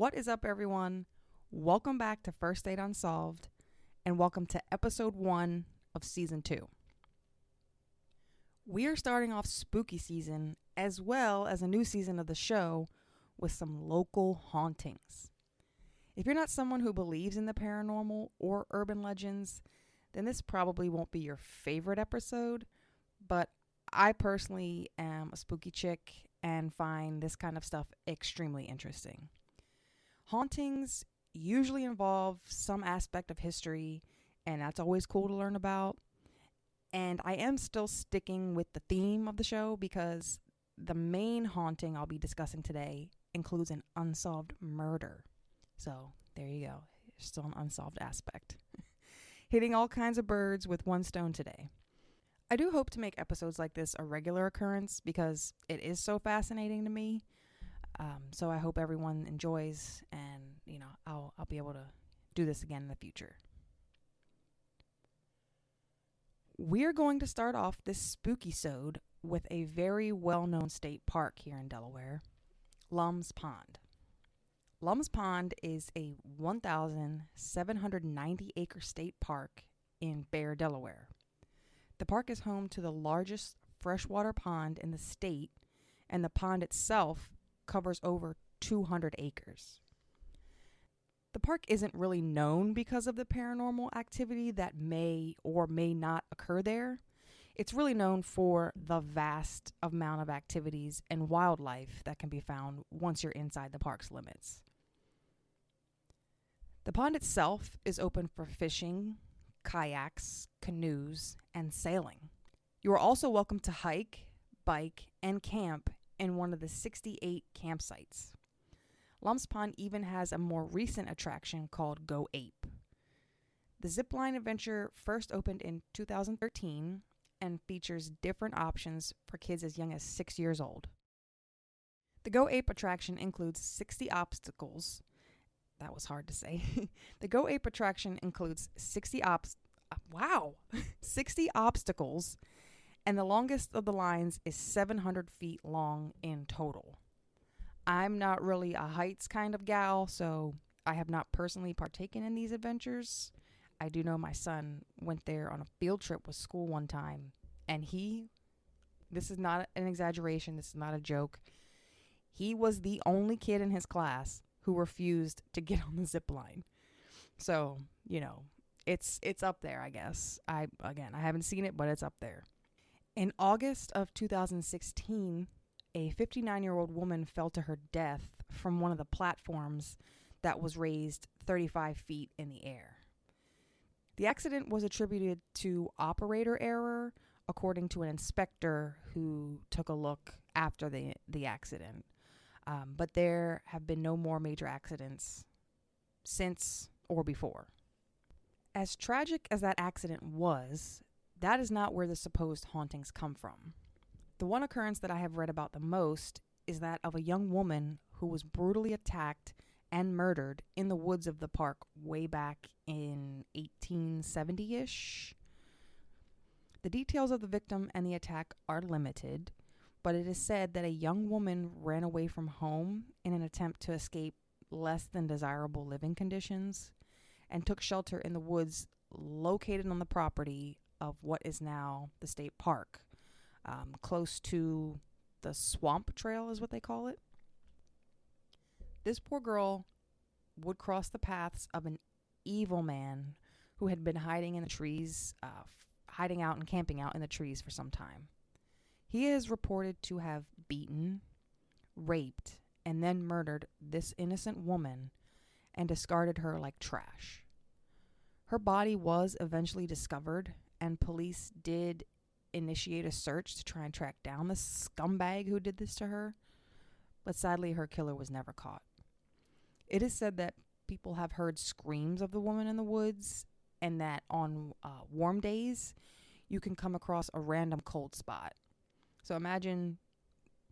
What is up, everyone? Welcome back to First Date Unsolved, and welcome to episode 1 of season 2. We are starting off spooky season as well as a new season of the show with some local hauntings. If you're not someone who believes in the paranormal or urban legends, then this probably won't be your favorite episode, but I personally am a spooky chick and find this kind of stuff extremely interesting. Hauntings usually involve some aspect of history, and that's always cool to learn about. And I am still sticking with the theme of the show because the main haunting I'll be discussing today includes an unsolved murder. So there you go. Still an unsolved aspect. Hitting all kinds of birds with one stone today. I do hope to make episodes like this a regular occurrence because it is so fascinating to me. So I hope everyone enjoys, and I'll be able to do this again in the future. We're going to start off this spooky-sode with a very well-known state park here in Delaware, Lums Pond. Lums Pond is a 1,790-acre state park in Bear, Delaware. The park is home to the largest freshwater pond in the state, and the pond itself covers over 200 acres. The park isn't really known because of the paranormal activity that may or may not occur there. It's really known for the vast amount of activities and wildlife that can be found once you're inside the park's limits. The pond itself is open for fishing, kayaks, canoes, and sailing. You are also welcome to hike, bike, and camp in one of the 68 campsites. Lums Pond even has a more recent attraction called Go Ape. The zipline adventure first opened in 2013 and features different options for kids as young as 6 years old. The Go Ape attraction includes 60 obstacles. That was hard to say. The Go Ape attraction includes 60 obstacles, and the longest of the lines is 700 feet long in total. I'm not really a heights kind of gal, so I have not personally partaken in these adventures. I do know my son went there on a field trip with school one time, and this is not an exaggeration, this is not a joke, he was the only kid in his class who refused to get on the zip line. So, it's up there, I guess. I haven't seen it, but it's up there. In August of 2016, a 59-year-old woman fell to her death from one of the platforms that was raised 35 feet in the air. The accident was attributed to operator error, according to an inspector who took a look after the accident. But there have been no more major accidents since or before. As tragic as that accident was, that is not where the supposed hauntings come from. The one occurrence that I have read about the most is that of a young woman who was brutally attacked and murdered in the woods of the park way back in 1870-ish. The details of the victim and the attack are limited, but it is said that a young woman ran away from home in an attempt to escape less than desirable living conditions and took shelter in the woods located on the property of what is now the state park, close to the swamp trail is what they call it. This poor girl would cross the paths of an evil man who had been hiding in the trees, hiding out and camping out in the trees for some time. He is reported to have beaten, raped, and then murdered this innocent woman and discarded her like trash. Her body was eventually discovered, and police did initiate a search to try and track down the scumbag who did this to her, but sadly her killer was never caught. It is said that people have heard screams of the woman in the woods, and that on warm days you can come across a random cold spot. So imagine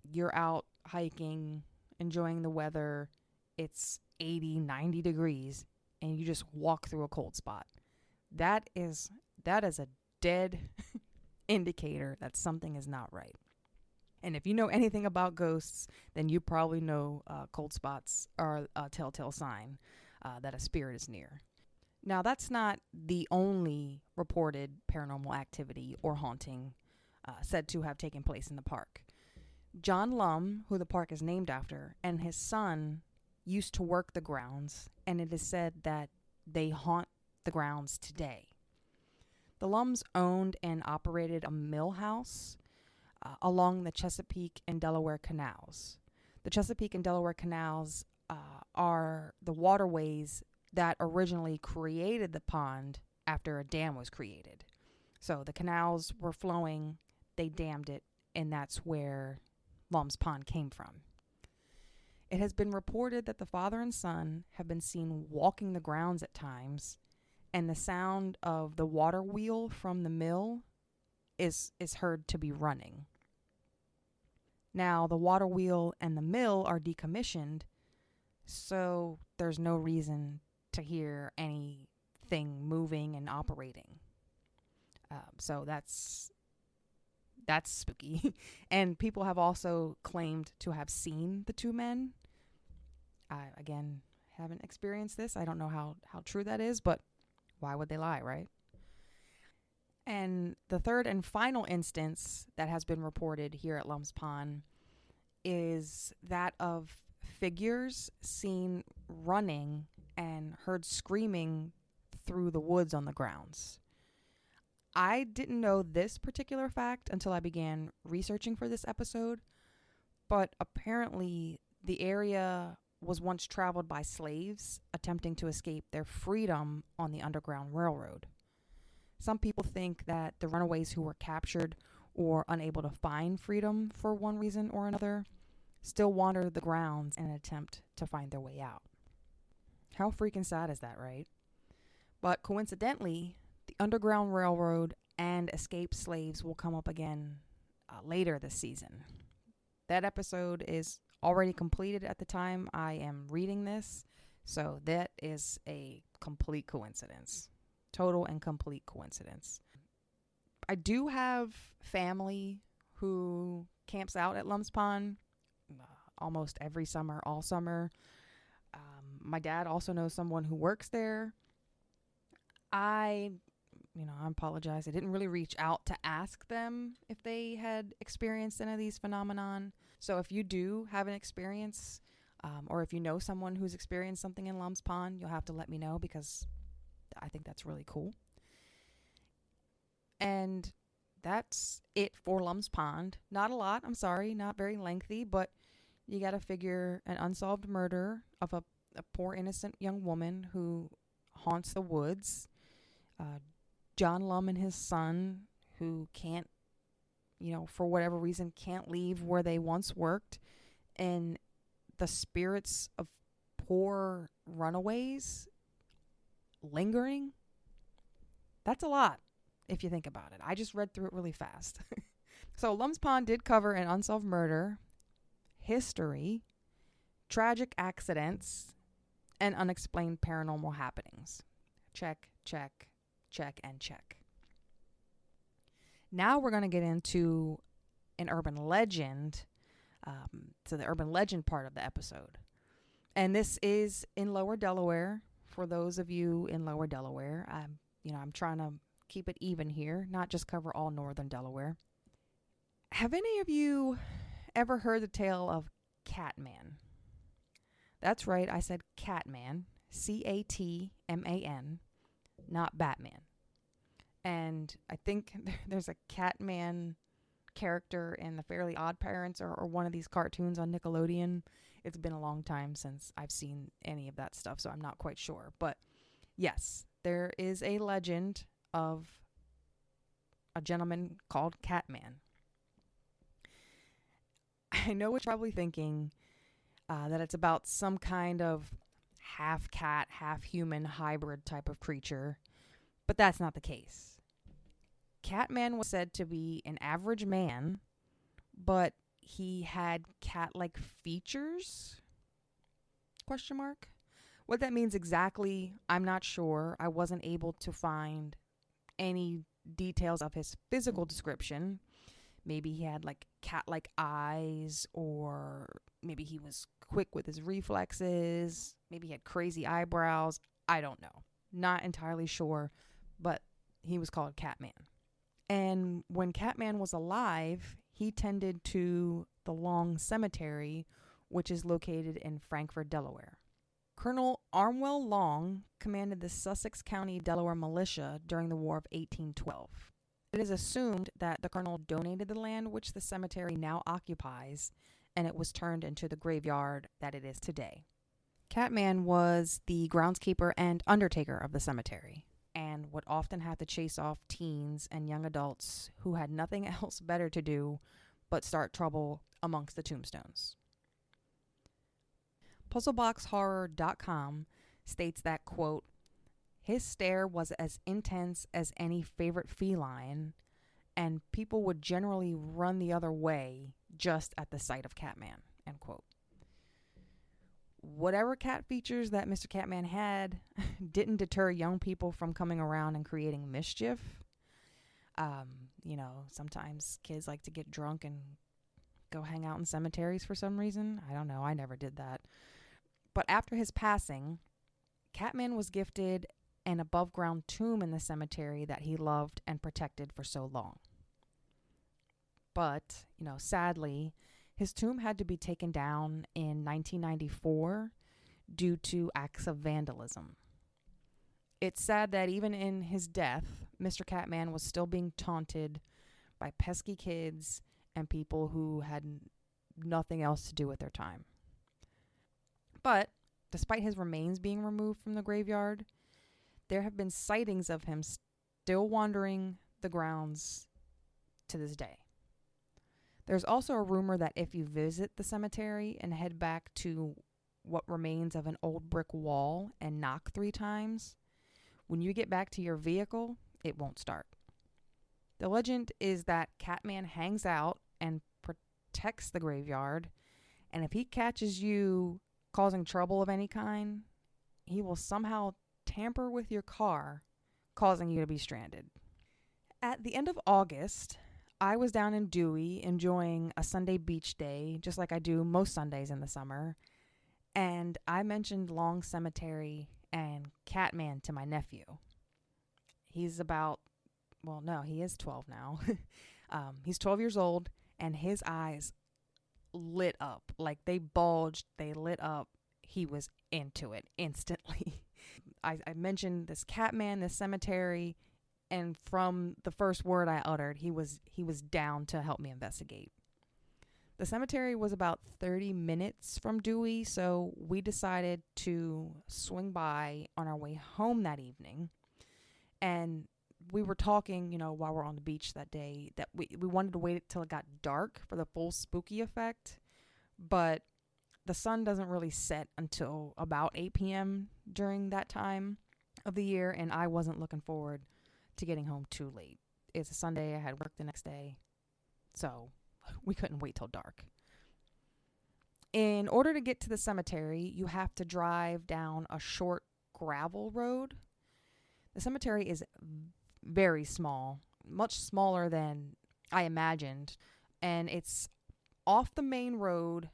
you're out hiking, enjoying the weather, it's 80, 90 degrees, and you just walk through a cold spot. That is a dead indicator that something is not right. And if you know anything about ghosts, then you probably know cold spots are a telltale sign that a spirit is near. Now, that's not the only reported paranormal activity or haunting said to have taken place in the park. John Lum, who the park is named after, and his son used to work the grounds, and it is said that they haunt the grounds today. The Lums owned and operated a mill house along the Chesapeake and Delaware canals. The Chesapeake and Delaware canals are the waterways that originally created the pond after a dam was created. So the canals were flowing, they dammed it, and that's where Lums Pond came from. It has been reported that the father and son have been seen walking the grounds at times, and the sound of the water wheel from the mill is heard to be running. Now, the water wheel and the mill are decommissioned, so there's no reason to hear anything moving and operating. So that's spooky. And people have also claimed to have seen the two men. I, again, haven't experienced this. I don't know how true that is, but why would they lie, right? And the third and final instance that has been reported here at Lums Pond is that of figures seen running and heard screaming through the woods on the grounds. I didn't know this particular fact until I began researching for this episode, but apparently the area was once traveled by slaves attempting to escape their freedom on the Underground Railroad. Some people think that the runaways who were captured or unable to find freedom for one reason or another still wander the grounds in an attempt to find their way out. How freaking sad is that, right? But coincidentally, the Underground Railroad and escaped slaves will come up again later this season. That episode is already completed at the time I am reading this, so that is a complete coincidence. Total and complete coincidence. I do have family who camps out at Lums Pond almost every summer, all summer. My dad also knows someone who works there. I apologize. I didn't really reach out to ask them if they had experienced any of these phenomenon. So if you do have an experience, or if you know someone who's experienced something in Lums Pond, you'll have to let me know, because I think that's really cool. And that's it for Lums Pond. Not a lot, I'm sorry, not very lengthy, but you got to figure an unsolved murder of a poor innocent young woman who haunts the woods. John Lum and his son, who can't, for whatever reason, can't leave where they once worked. And the spirits of poor runaways lingering. That's a lot if you think about it. I just read through it really fast. So Lums Pond did cover an unsolved murder, history, tragic accidents, and unexplained paranormal happenings. Check, check, check, and check. Now we're going to get into an urban legend, so the urban legend part of the episode. And this is in Lower Delaware. For those of you in Lower Delaware, I'm trying to keep it even here, not just cover all northern Delaware. Have any of you ever heard the tale of Catman? That's right, I said Catman, Catman, not Batman. And I think there's a Catman character in the Fairly Odd Parents or one of these cartoons on Nickelodeon. It's been a long time since I've seen any of that stuff, so I'm not quite sure. But yes, there is a legend of a gentleman called Catman. I know what you're probably thinking, that it's about some kind of half cat, half human hybrid type of creature, but that's not the case. Catman was said to be an average man, but he had cat-like features? Question mark. What that means exactly, I'm not sure. I wasn't able to find any details of his physical description Maybe he had like cat-like eyes, or maybe he was quick with his reflexes. Maybe he had crazy eyebrows. I don't know. Not entirely sure, but he was called Catman. And when Catman was alive, he tended to the Long Cemetery, which is located in Frankfort, Delaware. Colonel Armwell Long commanded the Sussex County, Delaware militia during the War of 1812. It is assumed that the colonel donated the land which the cemetery now occupies, and it was turned into the graveyard that it is today. Catman was the groundskeeper and undertaker of the cemetery, and would often have to chase off teens and young adults who had nothing else better to do but start trouble amongst the tombstones. Puzzleboxhorror.com states that, quote, his stare was as intense as any favorite feline, and people would generally run the other way just at the sight of Catman, end quote. Whatever cat features that Mr. Catman had didn't deter young people from coming around and creating mischief. Sometimes kids like to get drunk and go hang out in cemeteries for some reason. I don't know. I never did that. But after his passing, Catman was gifted an above-ground tomb in the cemetery that he loved and protected for so long. But, sadly, his tomb had to be taken down in 1994 due to acts of vandalism. It's sad that even in his death, Mr. Catman was still being taunted by pesky kids and people who had nothing else to do with their time. But, despite his remains being removed from the graveyard, there have been sightings of him still wandering the grounds to this day. There's also a rumor that if you visit the cemetery and head back to what remains of an old brick wall and knock 3 times, when you get back to your vehicle, it won't start. The legend is that Catman hangs out and protects the graveyard, and if he catches you causing trouble of any kind, he will somehow tamper with your car, causing you to be stranded. At the end of August, I was down in Dewey enjoying a Sunday beach day, just like I do most Sundays in the summer, and I mentioned Long Cemetery and Catman to my nephew. He's he is 12 now. He's 12 years old, and his eyes lit up. Like, they bulged, they lit up. He was into it instantly. I mentioned this Catman, this cemetery, and from the first word I uttered, he was down to help me investigate. The cemetery was about 30 minutes from Dewey, so we decided to swing by on our way home that evening. And we were talking, while we're on the beach that day, that we wanted to wait till it got dark for the full spooky effect. But the sun doesn't really set until about 8 p.m. during that time of the year, and I wasn't looking forward to getting home too late. It's a Sunday. I had work the next day, so we couldn't wait till dark. In order to get to the cemetery, you have to drive down a short gravel road. The cemetery is very small, much smaller than I imagined, and it's off the main road,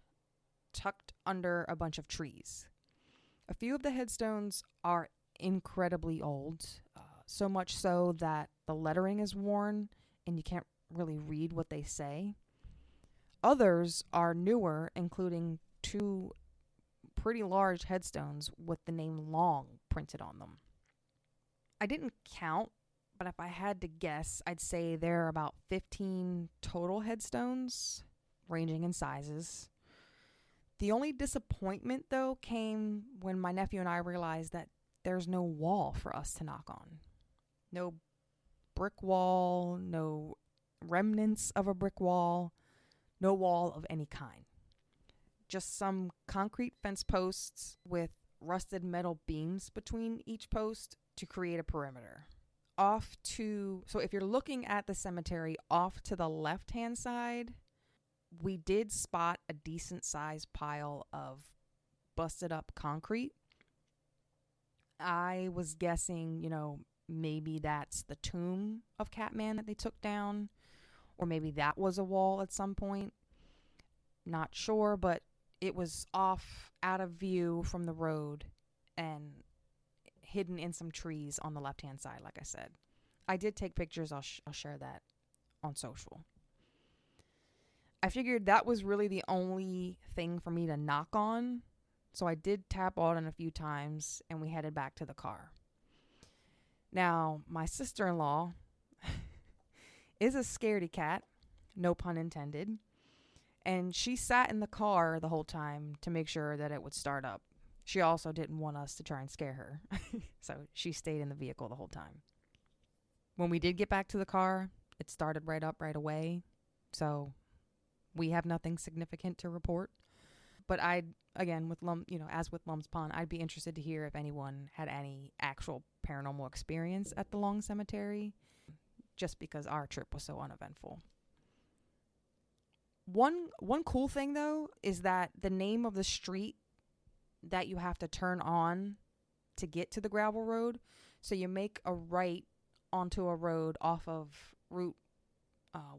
tucked under a bunch of trees. A few of the headstones are incredibly old, so much so that the lettering is worn and you can't really read what they say. Others are newer, including 2 pretty large headstones with the name Long printed on them. I didn't count, but if I had to guess, I'd say there are about 15 total headstones, ranging in sizes. The only disappointment, though, came when my nephew and I realized that there's no wall for us to knock on. No brick wall, no remnants of a brick wall, no wall of any kind. Just some concrete fence posts with rusted metal beams between each post to create a perimeter. So if you're looking at the cemetery off to the left-hand side, we did spot a decent sized pile of busted up concrete. I was guessing, maybe that's the tomb of Catman that they took down, or maybe that was a wall at some point. Not sure, but it was off out of view from the road and hidden in some trees on the left-hand side, like I said. I did take pictures. I'll share that on social. I figured that was really the only thing for me to knock on. So I did tap on it a few times and we headed back to the car. Now, my sister-in-law is a scaredy cat, no pun intended. And she sat in the car the whole time to make sure that it would start up. She also didn't want us to try and scare her. So she stayed in the vehicle the whole time. When we did get back to the car, it started right up right away. So we have nothing significant to report. But again, as with Lums Pond, I'd be interested to hear if anyone had any actual paranormal experience at the Long Cemetery, just because our trip was so uneventful. One cool thing, though, is that the name of the street that you have to turn on to get to the gravel road, so you make a right onto a road off of Route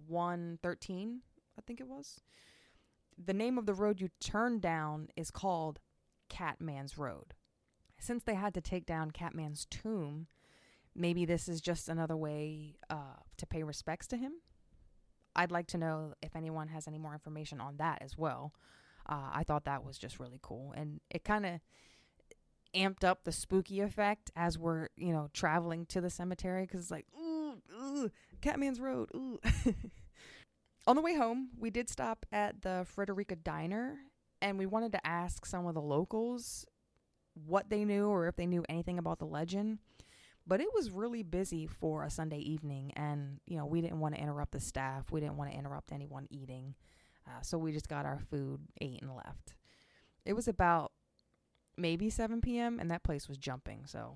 113, I think it was. The name of the road you turn down is called Catman's Road. Since they had to take down Catman's tomb, maybe this is just another way to pay respects to him. I'd like to know if anyone has any more information on that as well. I thought that was just really cool. And it kind of amped up the spooky effect as we're, traveling to the cemetery. Because it's like, ooh, Catman's Road, ooh. On the way home, we did stop at the Frederica Diner. And we wanted to ask some of the locals what they knew or if they knew anything about the legend. But it was really busy for a Sunday evening, and, we didn't want to interrupt the staff. We didn't want to interrupt anyone eating. So we just got our food, ate, and left. It was about maybe 7 p.m., and that place was jumping, so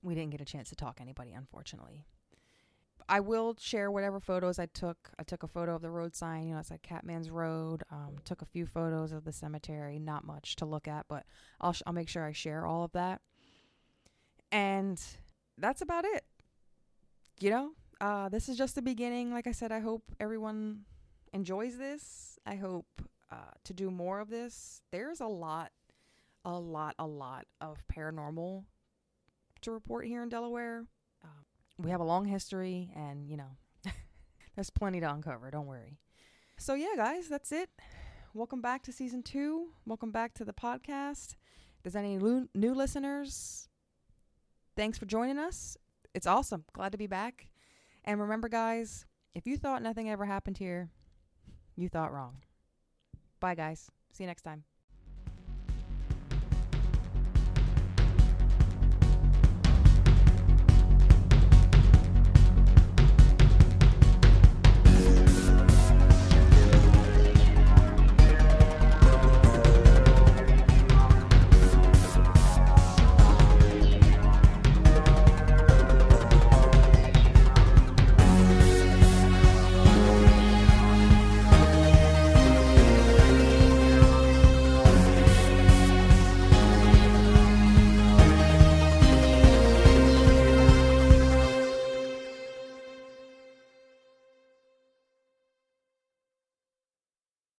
we didn't get a chance to talk to anybody, unfortunately. I will share whatever photos I took. I took a photo of the road sign, it's like Catman's Road. Took a few photos of the cemetery, not much to look at, but I'll make sure I share all of that. And that's about it. This is just the beginning. Like I said, I hope everyone enjoys this. I hope to do more of this. There's a lot of paranormal to report here in Delaware. We have a long history and, there's plenty to uncover. Don't worry. So yeah, guys, that's it. Welcome back to season 2. Welcome back to the podcast. If there's any new listeners, thanks for joining us. It's awesome. Glad to be back. And remember, guys, if you thought nothing ever happened here, you thought wrong. Bye, guys. See you next time.